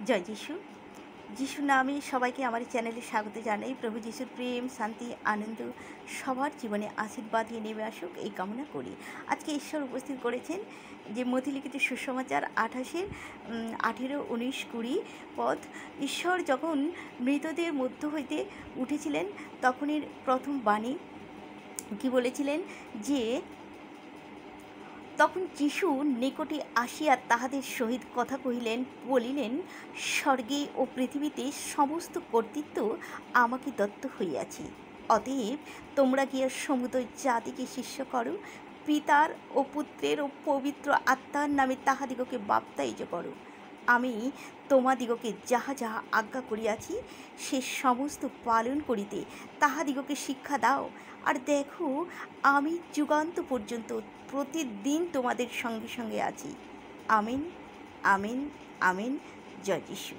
জয় যিশু। যিশু নামে সবাইকে আমার চ্যানেলে স্বাগত জানাই। প্রভু যিশুর প্রেম, শান্তি, আনন্দ সবার জীবনে আশীর্বাদ নিয়ে নেমে আসুক এই কামনা করি। আজকে ঈশ্বর উপস্থিত করেছেন যে মথিলিখিত সুসমাচার 28-এর 18, 19, 20 পদ। ঈশ্বর যখন মৃতদের মধ্য হইতে উঠেছিলেন তখনই প্রথম বাণী কি বলেছিলেন যে তখন যিশু নিকটে আসিয়া তাহাদের সহিত কথা কহিলেন, বলিলেন, স্বর্গে ও পৃথিবীতে সমস্ত কর্তৃত্ব আমাকে দত্ত হইয়াছে। অতএব তোমরা গিয়া সমুদয় জাতিকে শিষ্য করো, পিতার ও পুত্রের ও পবিত্র আত্মার নামে তাহাদিগকে বাপ্তাইজ করো। আমি তোমাদিগকে যাহা যাহা আজ্ঞা করিয়াছি সে সমস্ত পালন করিতে তাহাদিগকে শিক্ষা দাও। আর দেখো, আমি যুগান্ত পর্যন্ত প্রতিদিন তোমাদের সঙ্গে সঙ্গে আছি। আমিন, আমিন, আমিন। জয় যিশু।